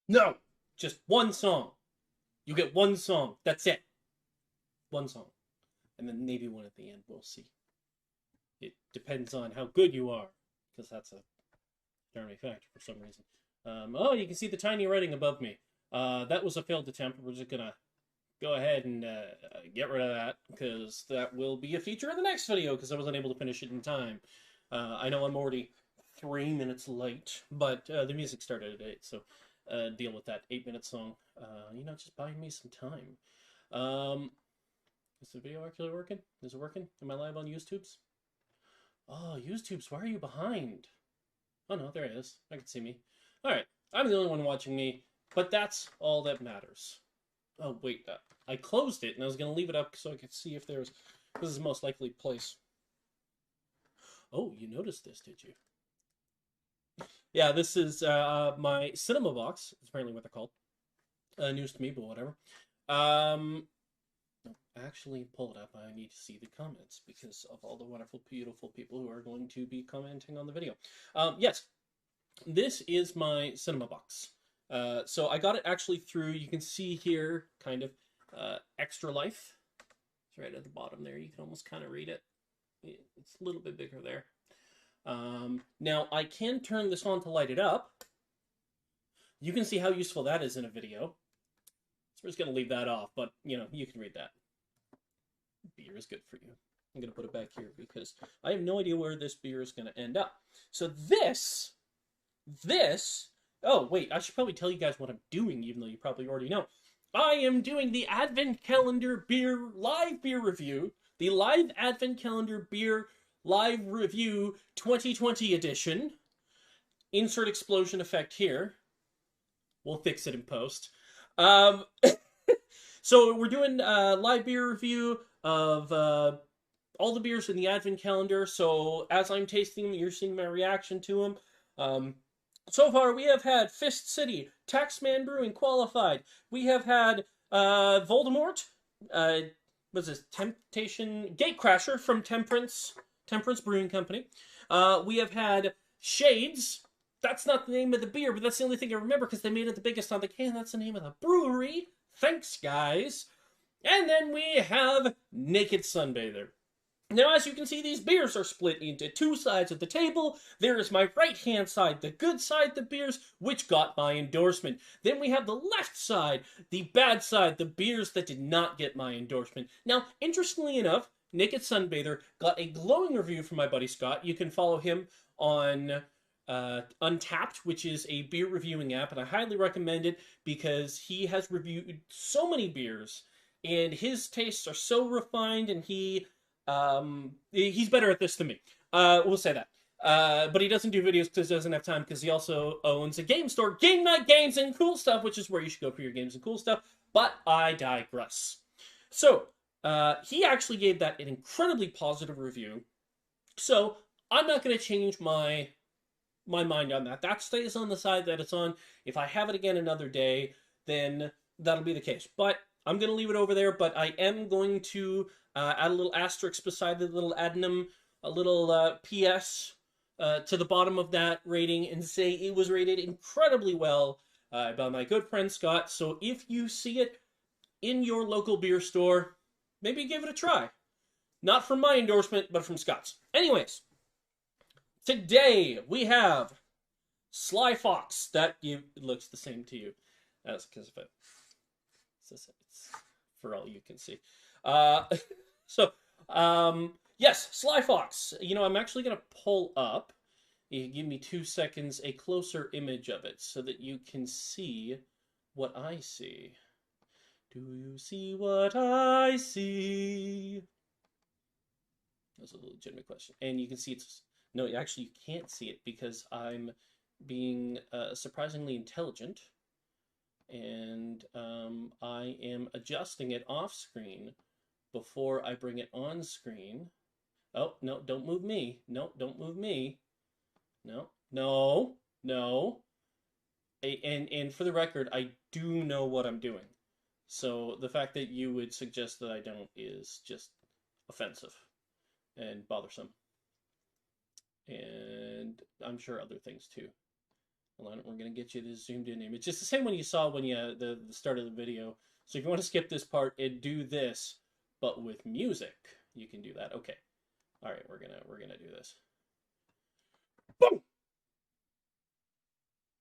No, just one song. You get one song. That's it. One song. And then maybe one at the end. We'll see. It depends on how good you are, because that's a determining factor for some reason. Oh, you can see the tiny writing above me. That was a failed attempt. We're just gonna go ahead and get rid of that, because that will be a feature in the next video, because I wasn't able to finish it in time. I know I'm already 3 minutes late, but the music started at 8, so deal with that 8-minute song. Just buying me some time. Is the video actually working? Is it working? Am I live on YouTube's? Oh, YouTube's, why are you behind? Oh no, there it is. I can see me. Alright, I'm the only one watching me, but that's all that matters. Oh, wait, I closed it, and I was going to leave it up so I could see if there's... This is the most likely place. Oh, you noticed this, did you? Yeah, this is my cinema box. It's apparently what they're called. News to me, but whatever. Actually, pull it up. I need to see the comments because of all the wonderful, beautiful people who are going to be commenting on the video. Yes, this is my cinema box. So I got it actually through, you can see here, kind of, Extra Life. It's right at the bottom there. You can almost kind of read it. It's a little bit bigger there. Now, I can turn this on to light it up. You can see how useful that is in a video. So we're just going to leave that off, but, you can read that. Beer is good for you. I'm going to put it back here because I have no idea where this beer is going to end up. So this, oh, wait, I should probably tell you guys what I'm doing, even though you probably already know. I am doing the Advent Calendar live beer review, the live Advent Calendar beer live review 2020 edition. Insert explosion effect here. We'll fix it in post. So we're doing a live beer review of all the beers in the Advent Calendar. So as I'm tasting them, you're seeing my reaction to them. So far, we have had Fist City, Taxman Brewing qualified. We have had Voldemort, what's this? Temptation Gatecrasher from Temperance Brewing Company. We have had Shades. That's not the name of the beer, but that's the only thing I remember because they made it the biggest on the can. That's the name of the brewery. Thanks, guys. And then we have Naked Sunbather. Now, as you can see, these beers are split into two sides of the table. There is my right-hand side, the good side, the beers, which got my endorsement. Then we have the left side, the bad side, the beers that did not get my endorsement. Now, interestingly enough, Naked Sunbather got a glowing review from my buddy Scott. You can follow him on Untapped, which is a beer reviewing app, and I highly recommend it because he has reviewed so many beers, and his tastes are so refined, and he's better at this than me. We'll say that. But he doesn't do videos because he doesn't have time because he also owns a game store, Game Night Games and Cool Stuff, which is where you should go for your games and cool stuff. But I digress. So, he actually gave that an incredibly positive review. So, I'm not going to change my mind on that. That stays on the side that it's on. If I have it again another day, then that'll be the case. But I'm going to leave it over there, but I am going to add a little asterisk beside the little addendum, a little PS to the bottom of that rating and say it was rated incredibly well by my good friend Scott. So if you see it in your local beer store, maybe give it a try. Not from my endorsement, but from Scott's. Anyways, today we have SkyFox. That looks the same to you. That's because of it. It's for all you can see. Yes, SkyFox. I'm actually going to pull up. You give me 2 seconds, a closer image of it so that you can see what I see. Do you see what I see? That's a legitimate question. And you can see it's... No, actually, you can't see it because I'm being surprisingly intelligent. And I am adjusting it off screen before I bring it on screen. Oh, no, don't move me. No, don't move me. No, no, no. And for the record, I do know what I'm doing. So the fact that you would suggest that I don't is just offensive and bothersome. And I'm sure other things too. Hold on, we're gonna get you this zoomed in image. Just the same one you saw when you the start of the video. So if you want to skip this part and do this, but with music, you can do that. Okay. All right, we're gonna do this. Boom!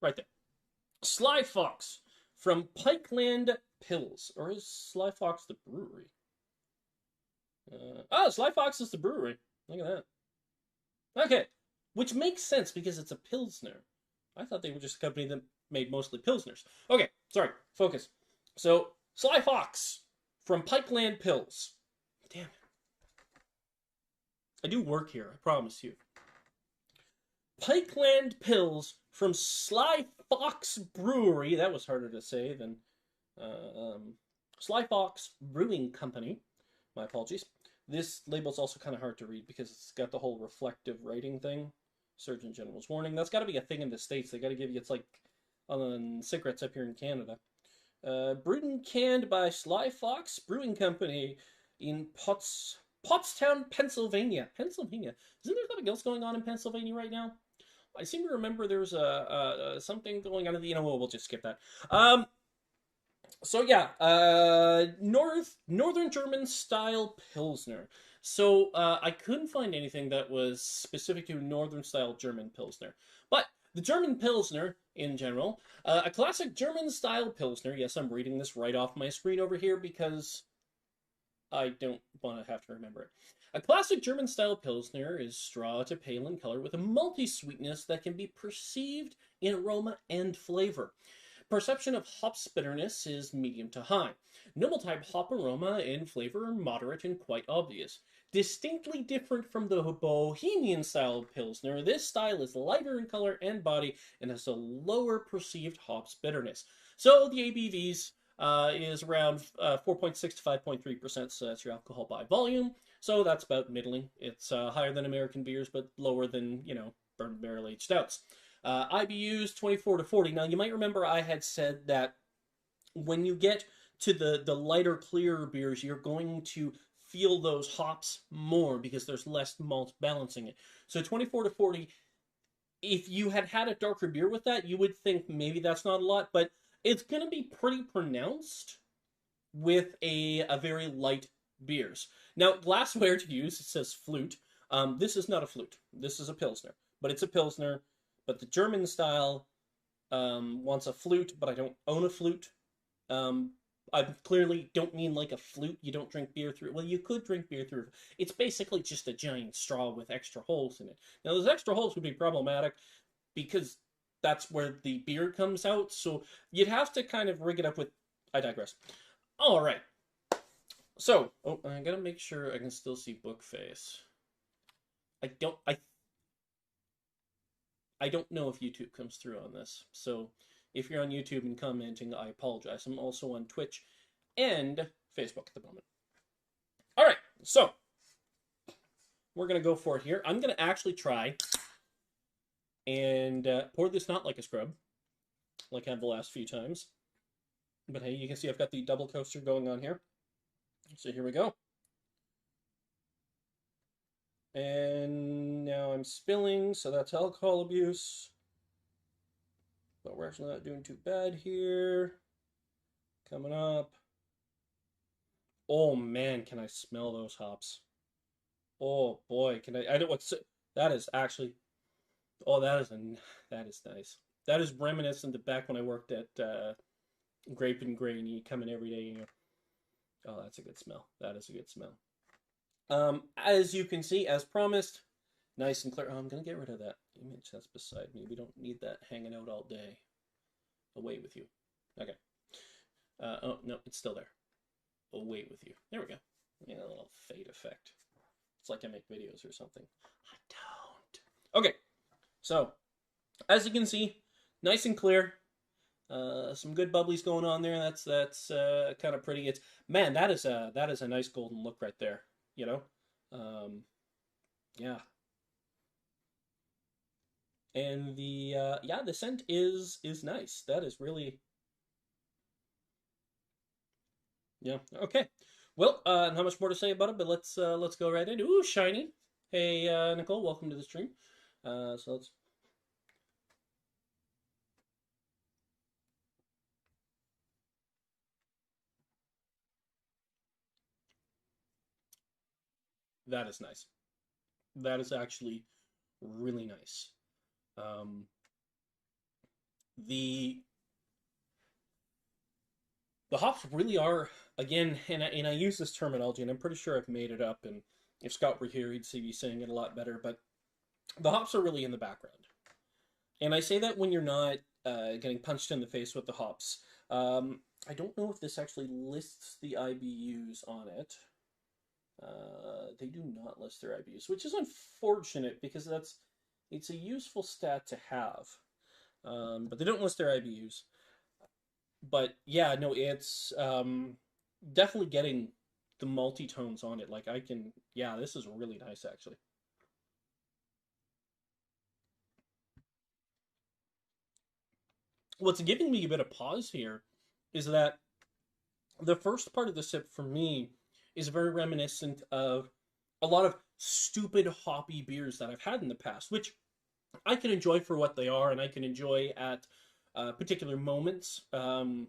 Right there. SkyFox from Pikeland Pills, or is SkyFox the brewery? SkyFox is the brewery. Look at that. Okay, which makes sense because it's a Pilsner. I thought they were just a company that made mostly Pilsners. Okay, sorry, focus. So, SkyFox from Pikeland Pills. Damn it. I do work here, I promise you. Pikeland Pills from SkyFox Brewery. That was harder to say than SkyFox Brewing Company. My apologies. This label's also kind of hard to read because it's got the whole reflective writing thing. Surgeon General's warning. That's got to be a thing in the States. They got to give you, it's like on cigarettes up here in Canada. Brewed and canned by SkyFox Brewing Company in Pottstown, Pennsylvania. Pennsylvania. Isn't there something else going on in Pennsylvania right now? I seem to remember there's something going on in the, we'll just skip that. So yeah, Northern German style Pilsner. So I couldn't find anything that was specific to Northern style German Pilsner. But the German Pilsner, in general, a classic German style Pilsner. Yes, I'm reading this right off my screen over here because I don't want to have to remember it. A classic German style Pilsner is straw to pale in color with a malty sweetness that can be perceived in aroma and flavor. Perception of hops bitterness is medium to high. Noble type hop aroma and flavor are moderate and quite obvious. Distinctly different from the Bohemian style Pilsner, this style is lighter in color and body and has a lower perceived hops bitterness. So the ABVs is around 4.6 to 5.3%, so that's your alcohol by volume. So that's about middling. It's higher than American beers, but lower than, bourbon barrel aged stouts. IBUs 24 to 40. Now, you might remember I had said that when you get to the lighter, clearer beers, you're going to feel those hops more because there's less malt balancing it. So 24 to 40, if you had a darker beer with that, you would think maybe that's not a lot, but it's going to be pretty pronounced with a very light beers. Now, glassware to use, it says flute. This is not a flute. This is a Pilsner, but it's a Pilsner. But the German style wants a flute, but I don't own a flute. I clearly don't mean like a flute. You don't drink beer through. Well, you could drink beer through. It's basically just a giant straw with extra holes in it. Now, those extra holes would be problematic because that's where the beer comes out. So you'd have to kind of rig it up with... I digress. All right. So, I gotta make sure I can still see Bookface. I don't know if YouTube comes through on this. So if you're on YouTube and commenting, I apologize. I'm also on Twitch and Facebook at the moment. All right, so we're going to go for it here. I'm going to actually try and pour this not like a scrub, like I have the last few times. But hey, you can see I've got the double coaster going on here. So here we go. And now I'm spilling, so that's alcohol abuse. But we're actually not doing too bad here. Coming up. Oh man, can I smell those hops? Oh boy, can I don't what's that is actually that is nice. That is reminiscent of back when I worked at Grape and Grain. You come in every day and oh, that's a good smell. That is a good smell. As you can see, as promised, nice and clear. Oh, I'm going to get rid of that image that's beside me. We don't need that hanging out all day. Away with you. Okay. Oh, no, it's still there. Away with you. There we go. Yeah, a little fade effect. It's like I make videos or something. I don't. Okay. So, as you can see, nice and clear. Some good bubblies going on there. That's kind of pretty. It's man, that is a nice golden look right there. Yeah. And the scent is nice. That is really, yeah. Okay. Well, not much more to say about it, but let's go right into. Ooh, shiny. Hey, Nicole, welcome to the stream. So let's. That is nice. That is actually really nice. Um, the the hops really are, again, and I use this terminology, and I'm pretty sure I've made it up. And if Scott were here, he'd see me saying it a lot better. But the hops are really in the background, and I say that when you're not getting punched in the face with the hops. I don't know if this actually lists the IBUs on it. They do not list their IBUs, which is unfortunate because it's a useful stat to have. But they don't list their IBUs. But yeah, no, it's definitely getting the multi-tones on it. Like I can, yeah, this is really nice actually. What's giving me a bit of pause here is that the first part of the sip for me is very reminiscent of a lot of stupid hoppy beers that I've had in the past, which I can enjoy for what they are, and I can enjoy at particular moments. When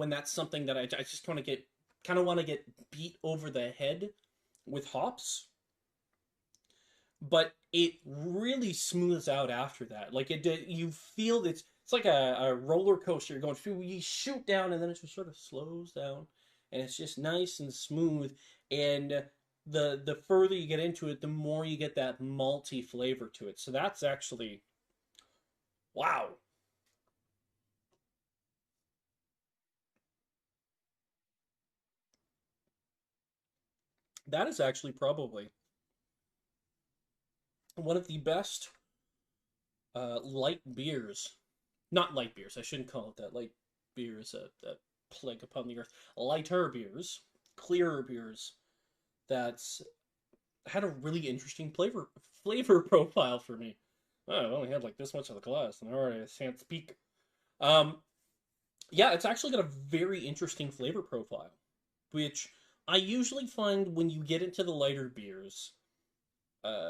that's something that I just want to get kind of want to get beat over the head with hops, but it really smooths out after that. Like you feel it's like a roller coaster. You're going through, you shoot down, and then it just sort of slows down, and it's just nice and smooth. And the further you get into it, the more you get that malty flavor to it. So that's actually wow. That is actually probably one of the best light beers. Not light beers. I shouldn't call it that. Light beers, a plague upon the earth. Lighter beers, clearer beers. That's had a really interesting flavor profile for me. Oh, I only had like this much of the glass, and I already can't speak. Um, yeah, it's actually got a very interesting flavor profile, which I usually find when you get into the lighter beers,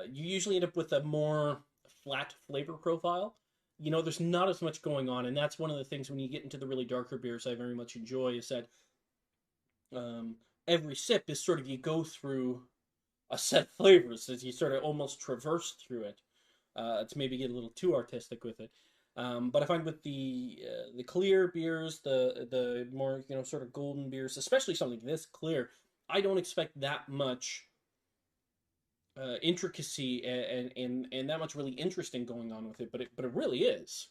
you usually end up with a more flat flavor profile. There's not as much going on, and that's one of the things when you get into the really darker beers I very much enjoy is that um, every sip is sort of you go through a set of flavors as you sort of almost traverse through it. To maybe get a little too artistic with it. But I find with the clear beers, the more sort of golden beers, especially something this clear, I don't expect that much intricacy and that much really interesting going on with it, but it really is.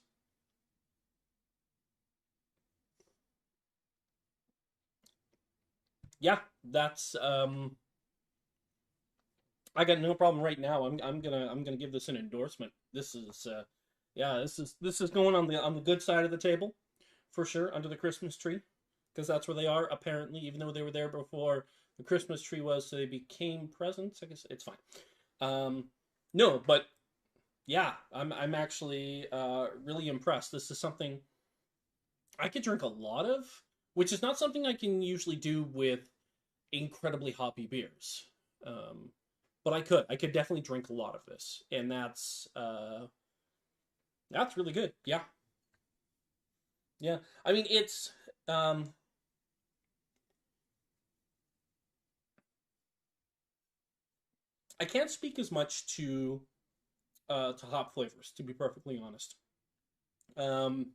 Yeah, that's I got no problem right now. I'm gonna give this an endorsement. This is yeah, this is going on the good side of the table for sure under the Christmas tree because that's where they are apparently. Even though they were there before the Christmas tree was, so they became presents. I guess it's fine. Um, no, but yeah, I'm actually really impressed. This is something I could drink a lot of, which is not something I can usually do with incredibly hoppy beers. Um, but I could definitely drink a lot of this, and that's really good. Yeah, yeah. I mean, it's I can't speak as much to hop flavors, to be perfectly honest. Um,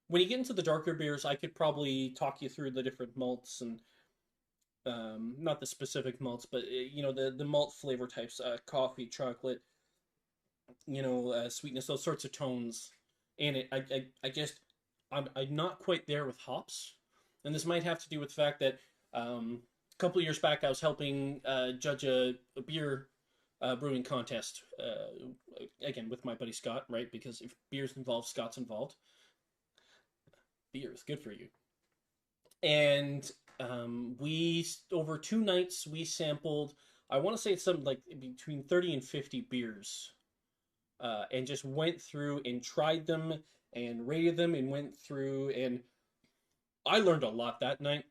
when you get into the darker beers, I could probably talk you through the different malts and not the specific malts, but the malt flavor types, coffee, chocolate, sweetness, those sorts of tones in it. I just I'm not quite there with hops, and this might have to do with the fact that a couple of years back I was helping judge a beer brewing contest again with my buddy Scott, right? Because if beer's involved, Scott's involved. Beer is good for you, and we over 2 nights we sampled. I want to say it's something like between 30 and 50 beers and just went through and tried them and rated them and went through and I learned a lot that night,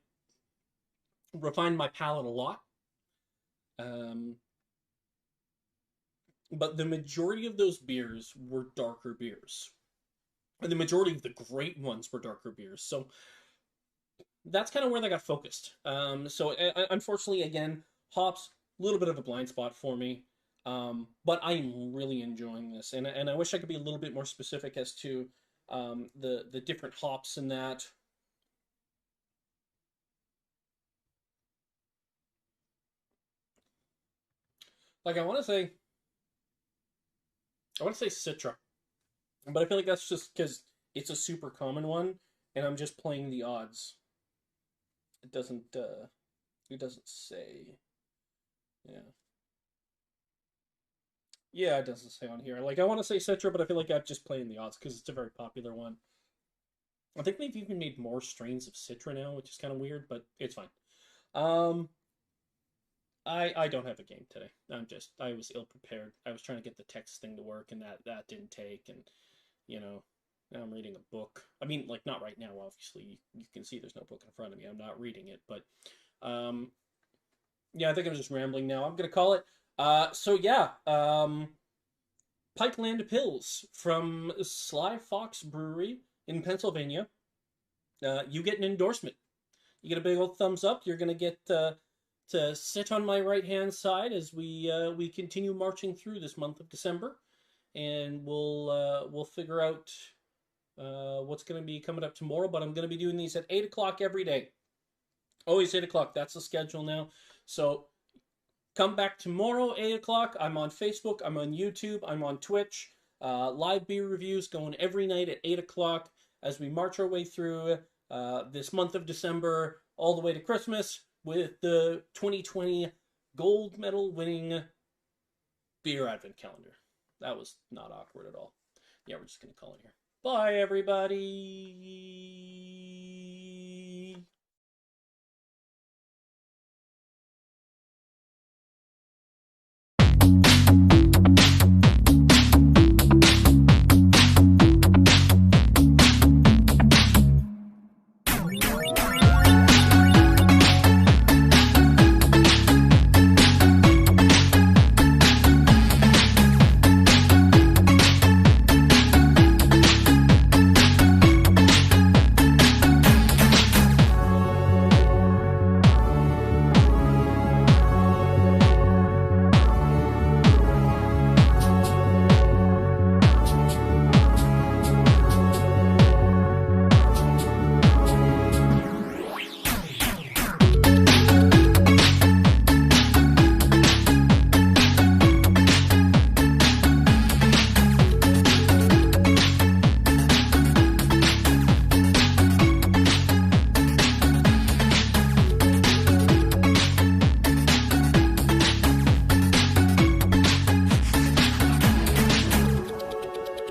refined my palate a lot. Um, but the majority of those beers were darker beers. And the majority of the great ones were darker beers. So that's kind of where they got focused. So unfortunately, again, hops. little bit of a blind spot for me. But I'm really enjoying this, and I wish I could be a little bit more specific as to the different hops in that. Like I want to say Citra, but I feel like that's just because it's a super common one, and I'm just playing the odds. It doesn't it doesn't say. Yeah. Yeah, it doesn't say on here. Like I want to say Citra, but I feel like I'm just playing the odds because it's a very popular one. I think they've even made more strains of Citra now, which is kind of weird, but it's fine. Um, I don't have a game today. I was ill prepared. I was trying to get the text thing to work, and that didn't take. And you know, now I'm reading a book. I mean, like not right now. Obviously, you can see there's no book in front of me. I'm not reading it, but um, yeah, I think I'm just rambling now. I'm gonna call it. So yeah, Pikeland Pills from SkyFox Brewery in Pennsylvania. You get an endorsement. You get a big old thumbs up. You're gonna get to sit on my right hand side as we continue marching through this month of December, and we'll figure out what's gonna be coming up tomorrow. But I'm gonna be doing these at 8 o'clock every day. Always 8 o'clock. That's the schedule now. So come back tomorrow, 8 o'clock. I'm on Facebook. I'm on YouTube. I'm on Twitch. Live beer reviews going every night at 8 o'clock as we march our way through this month of December all the way to Christmas with the 2020 gold medal winning beer advent calendar. That was not awkward at all. Yeah, we're just going to call it here. Bye, everybody.